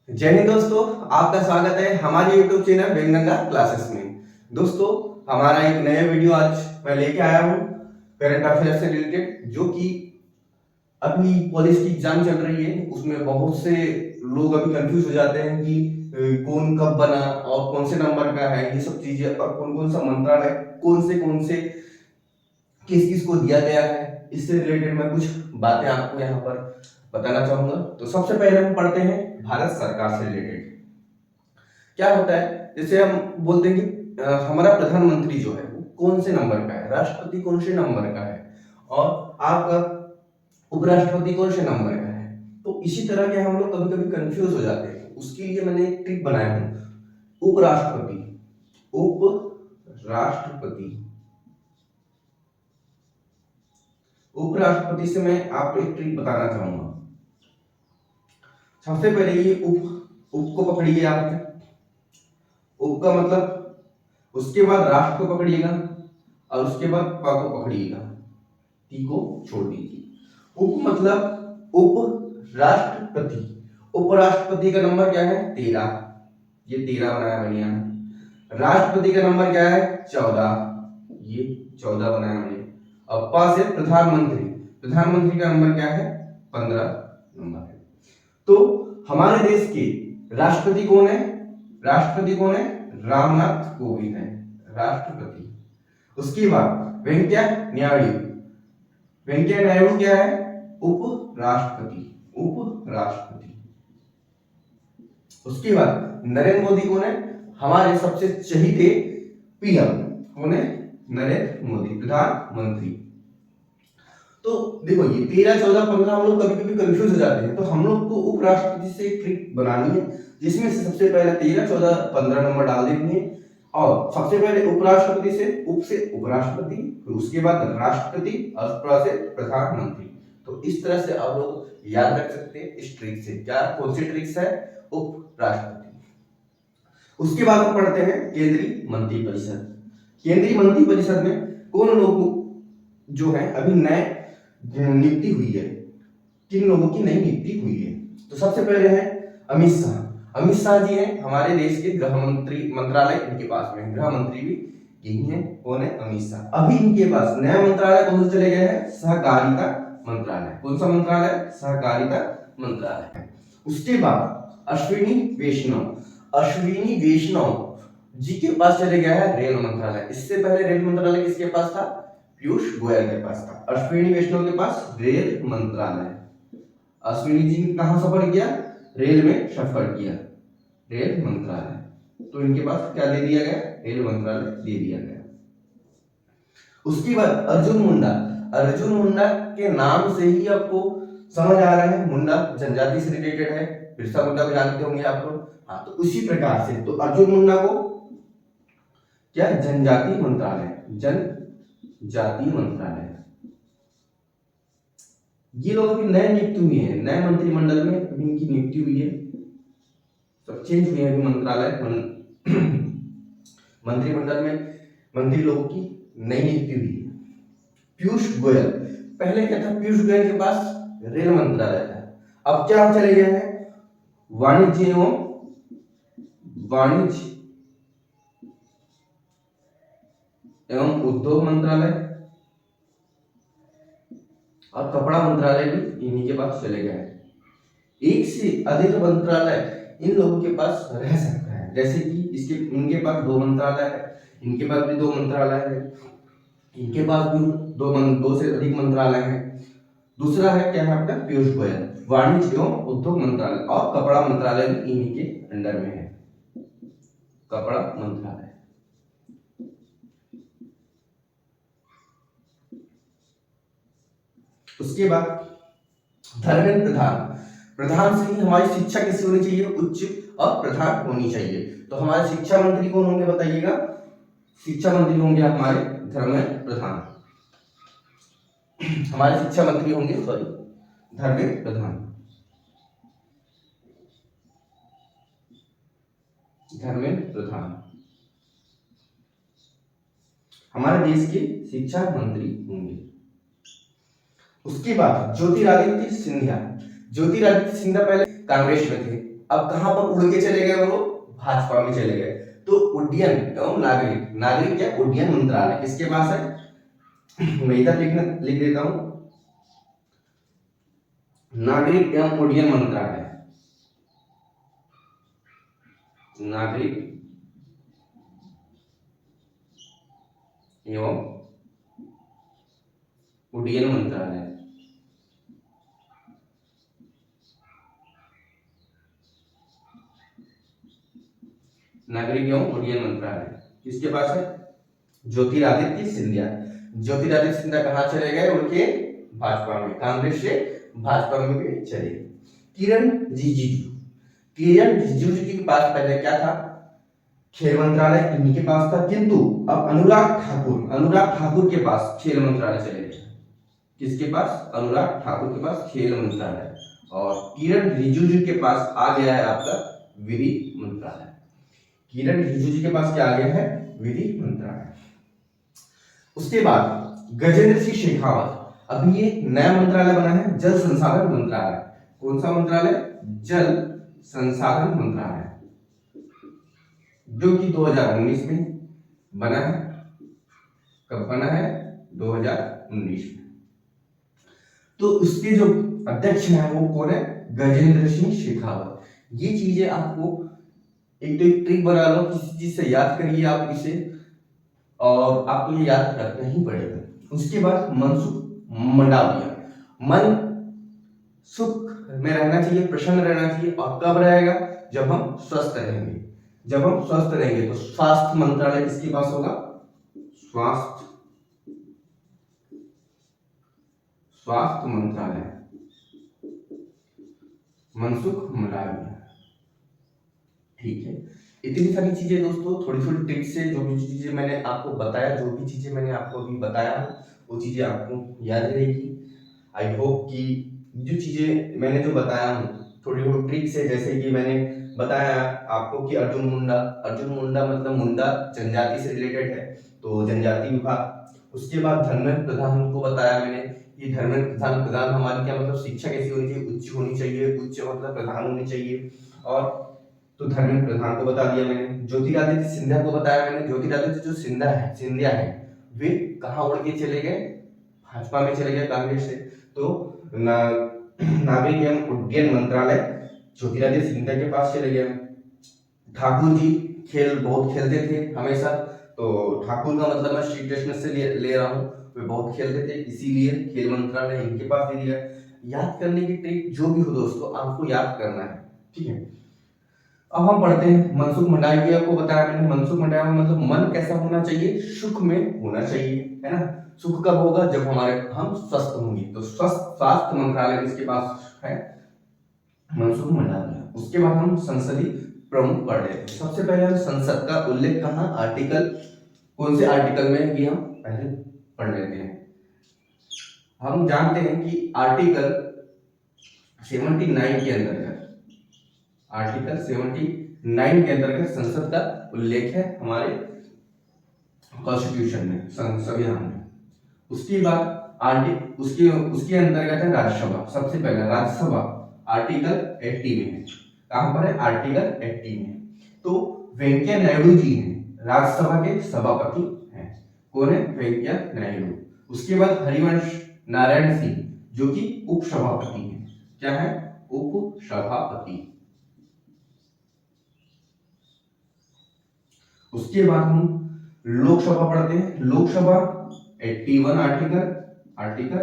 जय हिंद दोस्तों, आपका स्वागत है हमारे YouTube चैनल वेंगंगा क्लासेस में। दोस्तों, हमारा एक नया वीडियो आज मैं लेके आया हूँ करंट अफेयर से रिलेटेड, जो कि अभी पुलिस की एग्जाम चल रही है। उसमें बहुत से लोग अभी कंफ्यूज हो जाते हैं कि कौन कब बना और कौन से नंबर का है, ये सब चीजें, और कौन कौन सा मंत्रालय कौन से किस किस को दिया गया है। इससे रिलेटेड मैं कुछ बातें आपको यहाँ पर बताना चाहूंगा। तो सबसे पहले हम पढ़ते हैं भारत सरकार से रिलेटेड क्या होता है। जैसे हम बोलते हैं कि हमारा प्रधानमंत्री जो है वो कौन से नंबर का है, राष्ट्रपति कौन से नंबर का है, और आपका उपराष्ट्रपति कौन से नंबर का है। तो इसी तरह के हम लोग कभी कभी कंफ्यूज हो जाते हैं। उसके लिए मैंने एक ट्रिक बनाया हूँ, उपराष्ट्रपति उपराष्ट्रपति उपराष्ट्रपति से मैं आपको एक ट्रिक बताना चाहूंगा। सबसे पहले ये उप को पकड़िए आप, उप का मतलब, उसके बाद राष्ट्र को पकड़िएगा और उसके बाद प को पकड़िएगा, टी को छोड़ दीजिए। उप मतलब उप राष्ट्रपति, उपराष्ट्रपति का नंबर क्या है 13, ये 13 बनाया मैंने यहाँ। राष्ट्रपति का नंबर क्या है 14, ये 14 बनाया मैंने। अब प से प्रधानमंत्री, प्रधानमंत्री का नंबर क्या है 15 नंबर है। तो हमारे देश के राष्ट्रपति कौन है, राष्ट्रपति कौन है रामनाथ कोविंद है राष्ट्रपति। उसके बाद वेंकैया नायडू, वेंकैया नायडू क्या है उपराष्ट्रपति, उपराष्ट्रपति। उसके बाद नरेंद्र मोदी कौन है, हमारे सबसे चहीते पीएम कौन है नरेंद्र मोदी, प्रधानमंत्री। तो देखो ये 13 14 15 हम लोग कभी कभी कंफ्यूज हो जाते हैं। तो हम लोग को उपराष्ट्रपति से एक ट्रिक बनानी है, जिसमें से सबसे पहले 13 14 15 नंबर डाल देनी है। और सबसे पहले उपराष्ट्रपति से उपराष्ट्रपति, फिर उसके बाद राष्ट्रपति और प्र से प्रधानमंत्री। तो इस तरह से आप लोग याद रख सकते हैं इस ट्रिक से। क्या कौन सी ट्रिक्स है, उपराष्ट्रपति। उसके बाद हम पढ़ते हैं केंद्रीय मंत्रिपरिषद। केंद्रीय मंत्रिपरिषद में कौन लोग जो है अभी नए नियुक्ति हुई है, किन लोगों की नई नियुक्ति हुई है। तो सबसे पहले है अमित शाह। अमित शाह जी हैं हमारे देश के गृह मंत्री, मंत्रालय इनके पास में, गृह मंत्री भी यही है। कौन है अमित शाह। अभी इनके पास नया मंत्रालय कौन सा चले गए हैं, सहकारिता मंत्रालय। कौन सा मंत्रालय, सहकारिता मंत्रालय। उसके बाद अश्विनी वैष्णव, अश्विनी वैष्णव जी के पास चले गया है रेल मंत्रालय। इससे पहले रेल मंत्रालय किसके पास था, पीयूष गोयल के पास था। अश्विनी वैष्णव के पास रेल मंत्रालय। अश्विनी जी ने कहां सफर किया, रेल में सफर किया, रेल मंत्रालय। तो इनके पास क्या दे दिया गया, रेल मंत्रालय दे दिया गया। उसके बाद अर्जुन मुंडा, अर्जुन मुंडा के नाम से ही आपको समझ आ रहा है मुंडा जनजाति से रिलेटेड है। बिरसा मुंडा को जानते होंगे आप लोग। हाँ, तो उसी प्रकार से तो अर्जुन मुंडा को क्या जनजाति मंत्रालय, जनजाति मंत्रालय। ये लोग अभी नए नियुक्त हुए हैं, नए मंत्रिमंडल में इनकी नियुक्ति हुई है, सब चेंज हुए हैं अभी मंत्रालय मंत्रिमंडल में मंत्री लोगों की नई नियुक्ति हुई है। पीयूष गोयल, पहले क्या था, पीयूष गोयल के पास रेल मंत्रालय था। अब क्या चले गए हैं वाणिज्य एवं उद्योग मंत्रालय और कपड़ा मंत्रालय भी इन्हीं के पास चले गए हैं। एक से अधिक मंत्रालय इन लोगों के पास रह सकता है। जैसे कि इनके पास 2 मंत्रालय है, इनके पास भी 2 मंत्रालय है, इनके पास भी 2 से अधिक मंत्रालय है। दूसरा है क्या है आपका पीयूष गोयल, वाणिज्य एवं उद्योग मंत्रालय, और कपड़ा मंत्रालय भी इन्हीं के अंडर में है, कपड़ा मंत्रालय। उसके बाद धर्मेंद्र प्रधान, प्रधान से ही हमारी शिक्षा कैसी होनी चाहिए, उच्च और प्रधान होनी चाहिए। तो हमारे शिक्षा मंत्री कौन होंगे बताइएगा, शिक्षा मंत्री होंगे हमारे धर्मेंद्र प्रधान। हमारे शिक्षा मंत्री होंगे धर्मेंद्र प्रधान, धर्मेंद्र प्रधान हमारे देश के शिक्षा मंत्री होंगे। उसके बाद ज्योतिरादित्य सिंधिया, ज्योतिरादित्य सिंधिया पहले कांग्रेस में थे, अब कहां पर उड़ के चले गए वो लोग? भाजपा में चले गए। तो उड्डयन एवं नागरिक, नागरिक क्या, उड्डयन मंत्रालय किसके पास है? मैं इधर लिख देता हूं, नागरिक एवं उड्डयन मंत्रालय, नागरिक एवं उड्डयन मंत्रालय, नागरिक एवं उड्डयन मंत्रालय किसके पास है? ज्योतिरादित्य सिंधिया। ज्योतिरादित्य सिंधिया कहाँ चले गए? उनके भाजपा में, कांग्रेस से भाजपा में भी चले। किरण रिजिजू, किरण रिजिजू जी के पास पहले क्या था? खेल मंत्रालय इन्हीं के पास था, किंतु अब अनुराग ठाकुर के पास खेल मंत्रालय चले गए। किसके पास? अनुराग ठाकुर के पास खेल मंत्रालय। और किरण रिजिजू के पास आ गया है आपका विधि मंत्रालय। किरण रिजिजू जी के पास क्या आ गया है? विधि मंत्रालय। उसके बाद गजेंद्र सिंह शेखावत, अभी ये नया मंत्रालय बना है, जल संसाधन मंत्रालय। कौन सा मंत्रालय? जल संसाधन मंत्रालय, जो कि 2019 में बना है। कब बना है? 2019 में। तो उसके जो अध्यक्ष हैं वो कौन है? गजेंद्र सिंह शेखावत। ये चीजें आपको एक तो एक ट्रिक बना लो, किसी चीज से याद करिए आप इसे, और आपको ये याद रखना ही पड़ेगा। उसके बाद मनसुख मंडाविया, मन सुख में रहना चाहिए, प्रसन्न रहना चाहिए, और कब रहेगा? जब हम स्वस्थ रहेंगे। जब हम स्वस्थ रहेंगे तो स्वास्थ्य मंत्रालय किसके पास होगा? स्वास्थ्य मंत्रालय, मनसुख मंडाविया। ठीक है, इतनी सारी चीजें दोस्तों, थोड़ी थोड़ी ट्रिक्स से जो भी चीजें मैंने आपको बताया, जो भी चीजें मैंने आपको अभी बताया वो चीजें आपको याद रहेगी। आई होप कि जो चीजें मैंने जो बताया हूँ थोड़ी थोड़ी ट्रिक्स है, जैसे कि मैंने बताया आपको कि अर्जुन मुंडा मतलब मुंडा जनजाति से रिलेटेड है, तो जनजाति विभाग। उसके बाद धर्मेंद्र प्रधान को बताया मैंने कि धर्मेंद्र प्रधान हमारी क्या मतलब शिक्षा कैसी होनी चाहिए? उच्च होनी चाहिए, उच्च मतलब प्रधान होनी चाहिए। और तो धर्मेंद्र प्रधान को बता दिया मैंने। ज्योतिरादित्य सिंधिया को बताया मैंने। ज्योतिरादित्य जो सिंधिया है वे कहाँ उड़ के चले गए? भाजपा में चले गए, कांग्रेस से। तो नागरिक एवं उड्डयन मंत्रालय ज्योतिरादित्य सिंधिया के पास चले गए। ठाकुर जी खेल बहुत खेलते थे हमेशा, तो ठाकुर का मतलब मैं श्री कृष्ण से ले रहा हूँ, वे बहुत खेलते थे, इसीलिए खेल मंत्रालय इनके पास दे दिया। याद करने की ट्रिक जो भी हो दोस्तों, आपको याद करना है, ठीक है। अब हम पढ़ते हैं मनसुख मंडाविया को बताया मैंने। मनसुख मंडाविया मतलब मन कैसा होना चाहिए? सुख में होना चाहिए, है ना। सुख कब होगा? जब हम स्वस्थ होंगे। तो स्वस्थ स्वास्थ्य मंत्रालय किसके पास है? मनसुख मंडाविया। उसके बाद हम संसदीय प्रमुख पढ़ लेते हैं। सबसे पहले हम संसद का उल्लेख कहाँ? आर्टिकल, कौन से आर्टिकल में ये हम पहले पढ़ लेते हैं। हम जानते हैं कि आर्टिकल 79 के अंतर्गत, आर्टिकल 79 के अंतर्गत संसद का उल्लेख है हमारे कॉन्स्टिट्यूशन में, संविधान में। उसके बाद उसके उसके अंतर्गत है राज्यसभा। सबसे पहले राज्यसभा आर्टिकल 80 में है। कहां पर है? आर्टिकल 80 में। तो वेंकैया नायडू जी हैं राज्यसभा के सभापति हैं। कौन है? वेंकैया नायडू। उसके बाद हरिवंश नारायण सिंह जो कि उपसभापति हैं। क्या है? उपसभापति। उसके बाद हम लोकसभा पढ़ते हैं। लोकसभा 81 आर्टिकल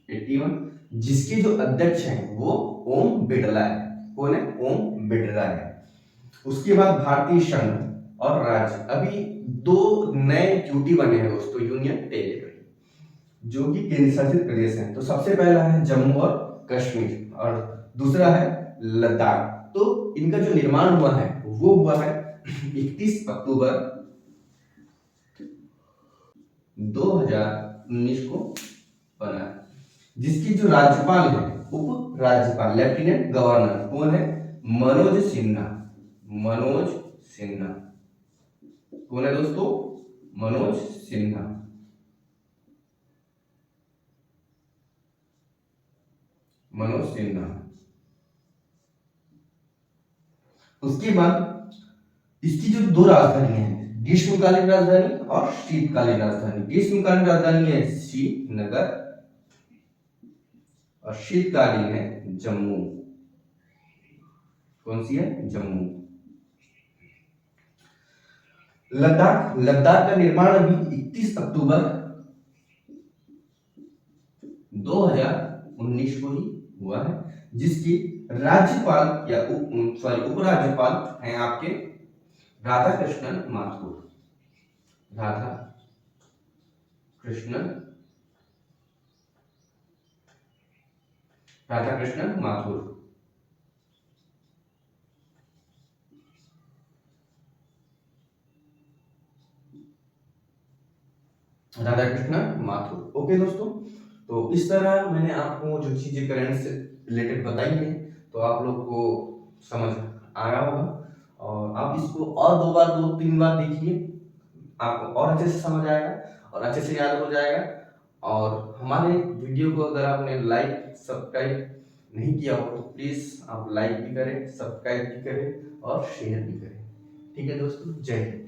81, जिसके जो अध्यक्ष हैं वो ओम बिड़ला है। कौन है? ओम बिड़ला है। उसके बाद भारतीय संघ और राज्य, अभी दो नए यूटी बने हैं दोस्तों, यूनियन टेरिटरी, जो कि केंद्र शासित प्रदेश हैं। तो सबसे पहला है जम्मू और कश्मीर और दूसरा है लद्दाख। तो इनका जो निर्माण हुआ है वो हुआ है 31 अक्टूबर 2019 को बना, जिसकी जो राज्यपाल है, उप राज्यपाल, लेफ्टिनेंट गवर्नर कौन है? मनोज सिन्हा। मनोज सिन्हा कौन है दोस्तों? मनोज सिन्हा। मनोज सिन्हा। उसके बाद इसकी जो दो राजधानी है, ग्रीष्मकालीन राजधानी और शीतकालीन राजधानी। ग्रीष्मकालीन राजधानी है श्रीनगर और शीतकालीन है जम्मू। कौन सी है? जम्मू। लद्दाख, लद्दाख का निर्माण अभी 31 अक्टूबर 2019 को ही हुआ है, जिसकी राज्यपाल या उपराज्यपाल हैं आपके राधाकृष्णन माथुर। राधाकृष्णन माथुर। राधाकृष्णन माथुर। ओके दोस्तों, तो इस तरह मैंने आपको जो चीजें करंट से रिलेटेड बताई है, तो आप लोग को समझ आया होगा, और आप इसको और 2 बार 2-3 बार देखिए, आपको और अच्छे से समझ आएगा और अच्छे से याद हो जाएगा। और हमारे वीडियो को अगर आपने लाइक सब्सक्राइब नहीं किया हो तो प्लीज आप लाइक भी करें, सब्सक्राइब भी करें और शेयर भी करें। ठीक है दोस्तों, जय हिंद।